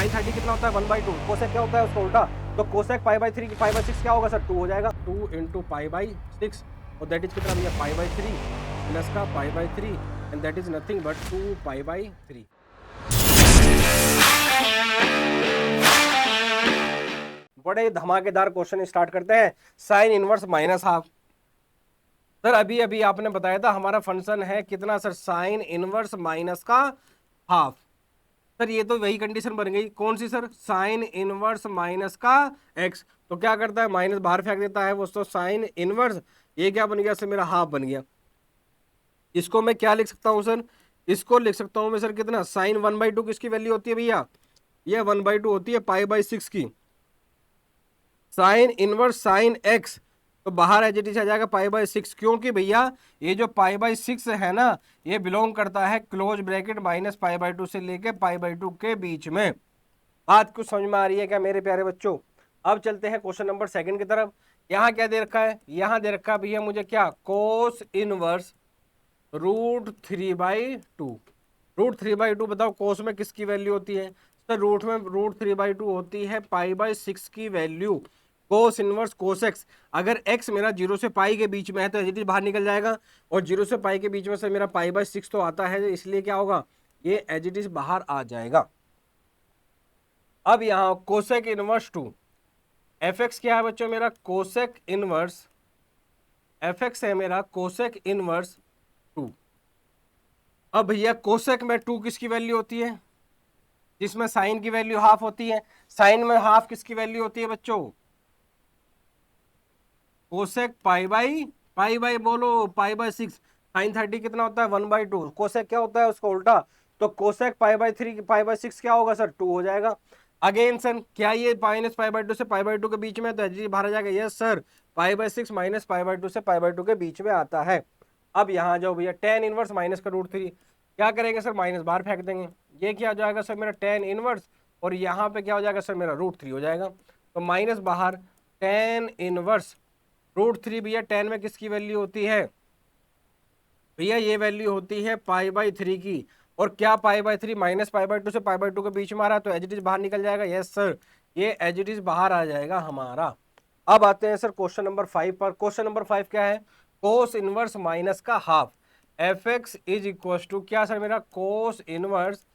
Sign 30 कितना होता है 1/2, कोसेक क्या होता है उसका उल्टा, तो कोसेक π/3 π/6 क्या होगा सर 2 हो जाएगा, 2 इंटू π/6 और दैट इज कितना भैया π/3 प्लस का π/3 and that is nothing but 2 π/3। बड़े धमाकेदार क्वेश्चन स्टार्ट करते हैं। Sine inverse minus half. Sir अभी अभी आपने बताया था हमारा फंक्शन है कितना सर, साइन इनवर्स माइनस का हाफ। सर ये तो वही कंडीशन बन गई, कौन सी सर, साइन इनवर्स माइनस का एक्स। तो क्या करता है माइनस बाहर फेंक देता है वो, तो साइन इनवर्स ये क्या बन गया सर मेरा हाफ बन गया। इसको मैं क्या लिख सकता हूं सर, इसको लिख सकता हूं मैं सर कितना, साइन 1/2 किसकी वैल्यू होती है भैया, ये 1/2 होती है π/6 की। साइन इनवर्स साइन एक्स तो बाहर एज इट इज आ जाएगा π/6, क्योंकि भैया ये जो π/6 है ना ये बिलोंग करता है क्लोज ब्रैकेट माइनस π/2 से लेके π/2 के बीच में। बात कुछ समझ में आ रही है क्या मेरे प्यारे बच्चों। अब चलते हैं क्वेश्चन नंबर 2 की तरफ। यहाँ क्या दे रखा है, यहाँ दे रखा है भैया मुझे क्या, कोस इनवर्स √3/2। √3/2 बताओ कोस में किसकी वैल्यू होती है सर, रूट में √3/2 होती है π/6 की value. Cos inverse cos x, अगर एक्स मेरा 0 से पाई के बीच में है तो एज इट इज बाहर निकल जाएगा, और 0 से पाई के बीच में से मेरा π/6 तो आता है, इसलिए क्या होगा ये एज इट इज बाहर आ जाएगा। अब यहाँ कोसेक इनवर्स 2, एफ एक्स क्या है बच्चों मेरा, कोसेक इनवर्स एफ एक्स है मेरा कोसेक इनवर्स 2। अब भैया कोसेक में 2 किसकी वैल्यू होती है, जिसमें साइन की वैल्यू हाफ होती है। साइन में हाफ किसकी वैल्यू होती है बच्चों, कोसेक पाई बाई बोलो π/6। साइन 30 कितना होता है 1/2, कोसेक क्या होता है उसका उल्टा, तो कोसेक π/3 π/6 क्या होगा सर 2 हो जाएगा। अगेन सर क्या ये माइनस π/2 से π/2 के बीच में, तो एच बाहर आ जाएगा, यस सर π/6 माइनस π/2 से π/2 के बीच में आता है। अब यहाँ जाओ भैया टेन इनवर्स माइनस का √3, क्या करेंगे सर माइनस बाहर फेंक देंगे, ये क्या हो जाएगा सर मेरा टेन इनवर्स, और यहाँ पे क्या हो जाएगा सर मेरा √3 हो जाएगा, तो माइनस बाहर टेन इनवर्स √3। भैया टेन में किसकी वैल्यू होती है भैया, ये वैल्यू होती है π/3 की, और क्या π/3 माइनस π/2 से π/2 के बीच में आ रहा है, तो एज इट इज बाहर निकल जाएगा, यस सर ये एज इट इज बाहर आ जाएगा हमारा। अब आते हैं सर क्वेश्चन नंबर 5 पर। क्वेश्चन नंबर 5 क्या है, कोस इनवर्स माइनस का half. F x is equal to क्या सर मेरा, कोस इनवर्स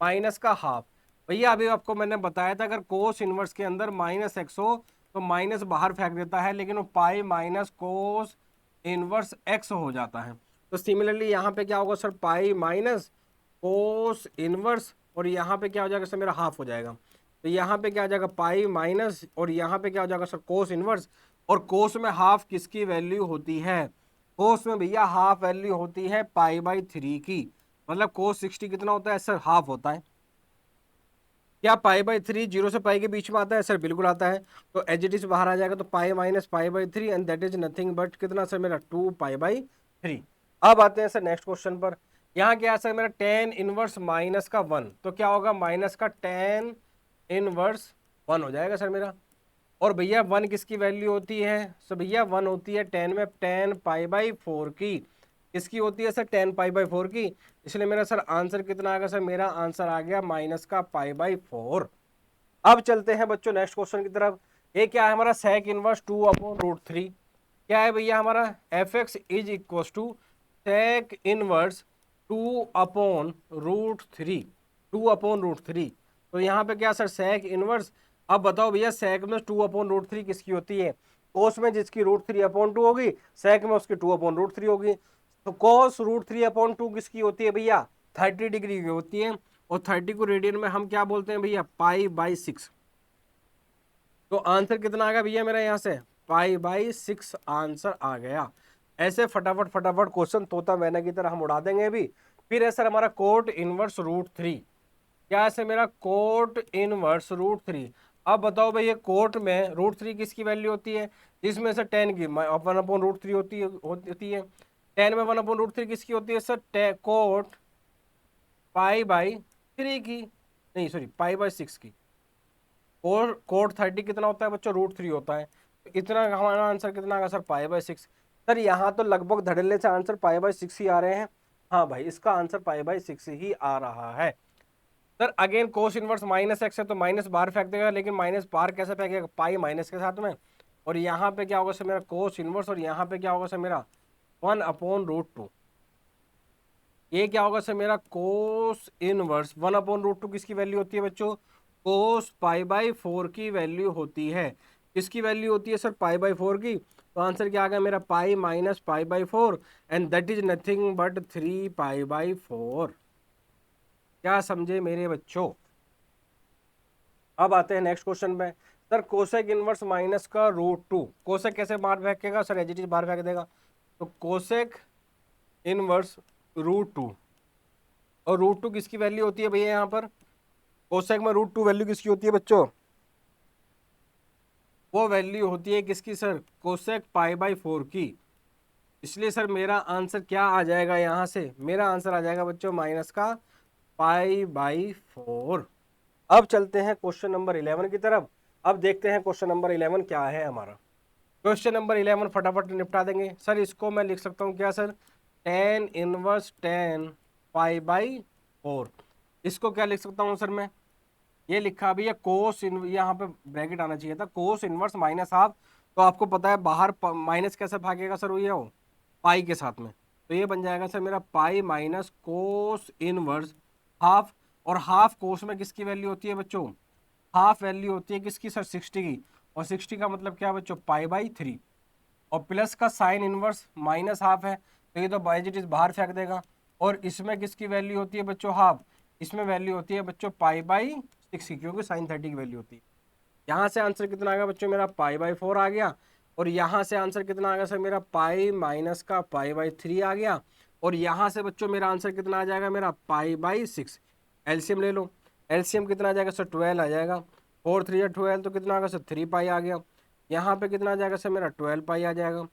माइनस का हाफ। भैया अभी आपको मैंने बताया था अगर कोस इनवर्स के अंदर माइनस एक्स हो तो माइनस बाहर फेंक देता है, लेकिन वो pi minus cos inverse x हो जाता है। तो सिमिलरली यहाँ पे क्या होगा sir, pi minus cos inverse, और यहाँ पे क्या हो जाएगा सर मेरा हाफ हो जाएगा, तो यहाँ पे क्या हो जाएगा पाई माइनस, और यहाँ पे क्या हो जाएगा सर कोस इनवर्स। और कोस में हाफ किसकी वैल्यू होती है, कोस में भैया हाफ वैल्यू होती है π/3 की, मतलब कोस 60 कितना होता है सर, हाफ होता है। क्या π/3 0 से पाई के बीच में आता है सर, बिल्कुल आता है, तो एज इट इज बाहर आ जाएगा, तो pi minus π/3 and that is nothing but कितना सर मेरा 2 π/3। अब आते हैं सर नेक्स्ट क्वेश्चन पर। यहाँ क्या है सर मेरा टेन इनवर्स माइनस का 1, तो क्या होगा माइनस का टेन इनवर्स 1 हो जाएगा सर मेरा। और भैया 1 किसकी वैल्यू होती है, सो भैया 1 होती है टेन में टेन π/4 की, किसकी होती है सर टेन π/4 की, इसलिए मेरा सर आंसर कितना आ गया सर, मेरा आंसर आ गया माइनस का π/4। अब चलते हैं बच्चों नेक्स्ट क्वेश्चन की तरफ। ये क्या है हमारा, सेक इनवर्स 2/√3। क्या है भैया हमारा, f x is equal to sec inverse 2/√3, 2/√3। तो यहाँ पे क्या सर सेक इनवर्स, अब बताओ भैया सेक में 2/√3 किसकी होती है, कोस में जिसकी √3/2 होगी, सेक में उसकी 2/√3 होगी। तो कोस √3/2 किसकी होती है भैया, 30 डिग्री की होती है, और 30 को रेडियन में हम क्या बोलते हैं भैया π/6। तो आंसर कितना आ गया भैया मेरा यहाँ से π/6 आंसर आ गया। ऐसे फटाफट फटाफट क्वेश्चन तोता मैना की तरह हम उड़ा देंगे अभी। फिर है सर हमारा कोट इनवर्स √3, क्या है सर मेरा कोट इनवर्स √3। अब बताओ भैया कोट में √3 किसकी वैल्यू होती है, जिसमें से 10 की 1/√3 होती है। 10 में 1/√3 किसकी होती है सर, कोट π/3 की, नहीं सॉरी π/6 की। और कोट 30 कितना होता है बच्चों, √3 होता है, तो इतना हमारा आंसर कितना आएगा सर π/6। सर यहाँ तो लगभग धड़ल्ले से आंसर π/6 ही आ रहे हैं। हाँ भाई इसका आंसर π/6 ही आ रहा है। सर अगेन कोस इनवर्स माइनस एक्स है तो माइनस बाहर फेंक देगा, लेकिन माइनस बाहर कैसे फेंकेगा, पाई माइनस के साथ में। और यहाँ पे क्या होगा सर मेरा कोस इनवर्स, और यहाँ पे क्या होगा सर मेरा 1/√2। ये क्या होगा सर मेरा कोस इनवर्स 1/√2 किसकी वैल्यू होती है बच्चों, कोस π/4 की वैल्यू होती है। किसकी वैल्यू होती है सर, π/4 की। तो आंसर क्या आ गया मेरा pi minus π/4 and that is nothing but 3π/4। क्या समझे मेरे बच्चों। अब आते हैं नेक्स्ट क्वेश्चन में। सर कोसेक इनवर्स माइनस का √2, कोसेक कैसे बाहर फेंकेगा सर, एज इट इज बाहर फेंक देगा। तो कोसेक इनवर्स √2, और √2 किसकी वैल्यू होती है भैया यहाँ पर, कोसेक में √2 वैल्यू किसकी होती है बच्चों, वो वैल्यू होती है किसकी सर, कोसेक π/4 की। इसलिए सर मेरा आंसर क्या आ जाएगा यहाँ से, मेरा आंसर आ जाएगा बच्चों माइनस का π/4। अब चलते हैं क्वेश्चन नंबर 11 की तरफ। अब देखते हैं क्वेश्चन नंबर 11 क्या है हमारा। क्वेश्चन नंबर 11 फटाफट निपटा देंगे सर। इसको मैं लिख सकता हूँ क्या सर, tan इनवर्स tan π/4। इसको क्या लिख सकता हूँ सर मैं, ये लिखा भी है कोस इन, यहाँ पे ब्रैकेट आना चाहिए था, कोस इनवर्स माइनस हाफ। तो आपको पता है बाहर माइनस कैसे भागेगा सर, वो ये हो पाई के साथ में। तो ये बन जाएगा सर मेरा pi minus cos inverse half. और हाफ कोस में किसकी वैल्यू होती है बच्चों, हाफ वैल्यू होती है किसकी सर, 60 की। और 60 का मतलब क्या बच्चों, π/3। और प्लस का साइन इनवर्स माइनस हाफ है, तो ये तो बाई इट इज बाहर फेंक देगा। और इसमें किसकी वैल्यू होती है बच्चों, हाफ। इसमें वैल्यू होती है बच्चों π/6 की, क्योंकि साइन 30 की वैल्यू होती है। यहाँ से आंसर कितना आ गया बच्चों मेरा π/4 आ गया। और यहाँ से आंसर कितना आ गया सर मेरा पाई माइनस का π/3 आ गया। और यहाँ से बच्चों मेरा आंसर कितना आ जाएगा मेरा π/6। एलसीएम ले लो, एलसीएम कितना आ जाएगा सर 12 आ जाएगा। 4 3 12 तो कितना आ गया सर 3 पाई आ गया। यहाँ पे कितना आ जाएगा सर मेरा 12 पाई आ जाएगा।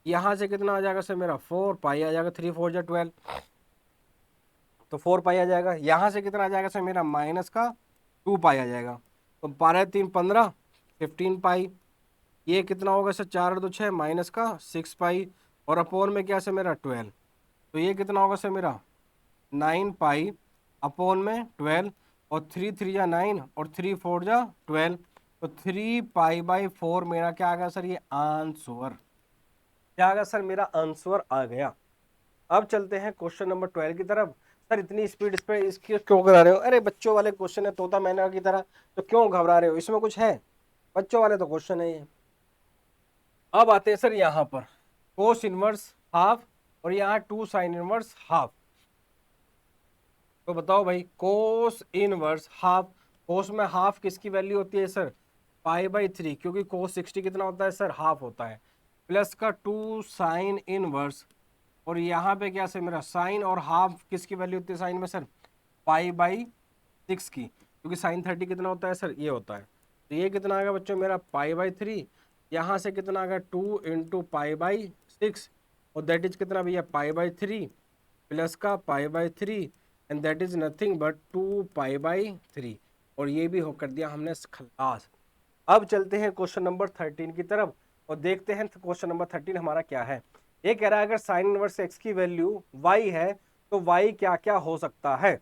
यहाँ से कितना आ जाएगा सर मेरा 4 पाई आ जाएगा, 3 4 12 तो 4 पाई आ जाएगा। यहाँ से कितना आ जाएगा सर मेरा माइनस का 2 पाई आ जाएगा। तो 12 3 15 15 पाई। ये कितना होगा सर 4 और 2 6 माइनस का 6 पाई। और अपोन में क्या सर मेरा 12। तो ये कितना होगा सर मेरा 9 पाई अपोन में 12। और 3 3 जा 9 और 3 4 जा 12। तो 3 π/4 मेरा क्या आ गया सर, ये आंसर क्या आ गया सर, मेरा आंसर आ गया। अब चलते हैं क्वेश्चन नंबर 12 की तरफ। सर इतनी स्पीड इस पे इसकी क्यों करा रहे हो, अरे बच्चों वाले क्वेश्चन है तोता मैना की तरह, तो क्यों घबरा रहे हो, इसमें कुछ है, बच्चों वाले तो क्वेश्चन है ये। अब आते हैं सर यहाँ पर कोस इनवर्स हाफ, और यहाँ 2 साइन इनवर्स हाफ। तो बताओ भाई कोस इनवर्स हाफ, कोस में हाफ किसकी वैल्यू होती है सर, π/3, क्योंकि कोस 60 कितना होता है सर, हाफ होता है। प्लस का 2 साइन इनवर्स, और यहाँ पे क्या सर मेरा साइन और हाफ किसकी वैल्यू होती है साइन में सर, π/6 की, क्योंकि साइन 30 कितना होता है सर, ये होता है। तो ये कितना आ गया बच्चों मेरा π/3। यहाँ से कितना आ गया 2 × π/6, और दैट इज कितना भैया π/3 प्लस का π/3 and that is nothing but 2π/3। और ये भी हो कर दिया हमने खलास। अब चलते हैं क्वेश्चन नंबर 13 की तरफ और देखते हैं क्वेश्चन नंबर 13 हमारा क्या है। ये कह रहा है अगर साइन इनवर्स एक्स की वैल्यू y है तो y क्या क्या हो सकता है।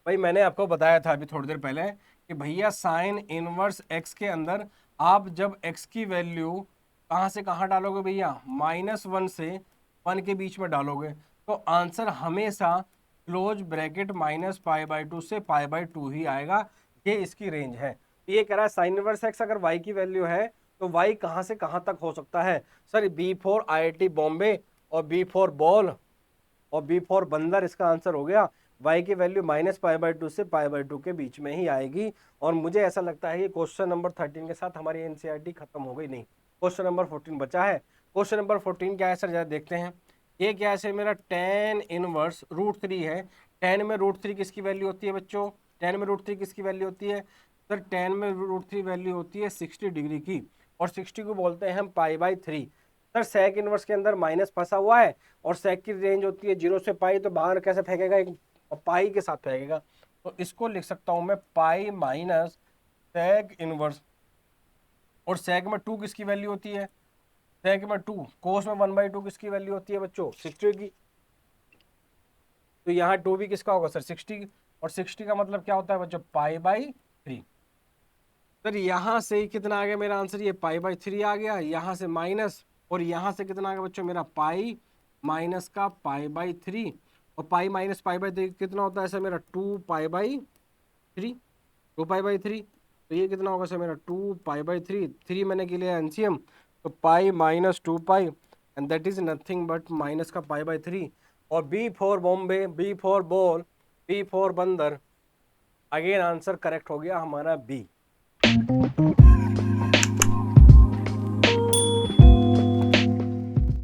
भाई मैंने आपको बताया था अभी थोड़ी देर पहले कि भैया साइन इनवर्स एक्स के अंदर आप जब x की वैल्यू कहाँ से कहाँ डालोगे भैया, -1 से 1 के बीच में डालोगे, तो आंसर हमेशा क्लोज ब्रैकेट -π/2 से π/2 ही आएगा। ये इसकी रेंज है। ये कह रहा है साइन इनवर्स एक्स अगर y की वैल्यू है तो y कहाँ से कहाँ तक हो सकता है। Sir B for IIT Bombay, और B फॉर बॉल, और B फॉर बंदर इसका आंसर हो गया। y की वैल्यू -π/2 से π/2 के बीच में ही आएगी। और मुझे ऐसा लगता है कि क्वेश्चन नंबर 13 के साथ हमारी NCERT खत्म हो गई, नहीं क्वेश्चन नंबर 14 बचा है। क्वेश्चन नंबर 14 क्या है सर, जरा देखते हैं। ये क्या है मेरा tan इनवर्स √3 है। tan में √3 किसकी वैल्यू होती है बच्चों, tan में √3 किसकी वैल्यू होती है सर, tan में √3 वैल्यू होती है 60 डिग्री की, और 60 को बोलते हैं हम π/3। सर सेक इनवर्स के अंदर माइनस फंसा हुआ है, और सेक की रेंज होती है 0 से पाई, तो बाहर कैसे फेंकेगा, एक पाई के साथ फेंकेगा। तो इसको लिख सकता हूं मैं पाई माइनस सेक इनवर्स, और सेक में 2 किसकी वैल्यू होती है, सेक में 2, कोस में 1/2 किसकी वैल्यू होती है बच्चों 60 की। तो यहाँ 2 भी किसका होगा सर 60, और 60 का मतलब क्या होता है बच्चों, पाई बाई 3। सर यहाँ से ही कितना आ गया मेरा आंसर, ये पाई बाई 3 आ गया, यहाँ से माइनस, और यहाँ से कितना आ गया बच्चों मेरा पाई माइनस का पाई बाई 3, और पाई माइनस पाई बाई 3 कितना होता है सर मेरा 2 पाई बाई 3, 2 पाई बाई 3। तो ये कितना होगा सर मेरा 2 पाई बाई 3, 3 मैंने के लिए एनसीएम, तो pi minus 2 pi, and that is nothing but minus का पाई बाई 3। और B for Bombay, B for ball, B for बंदर, अगेन आंसर करेक्ट हो गया हमारा बी।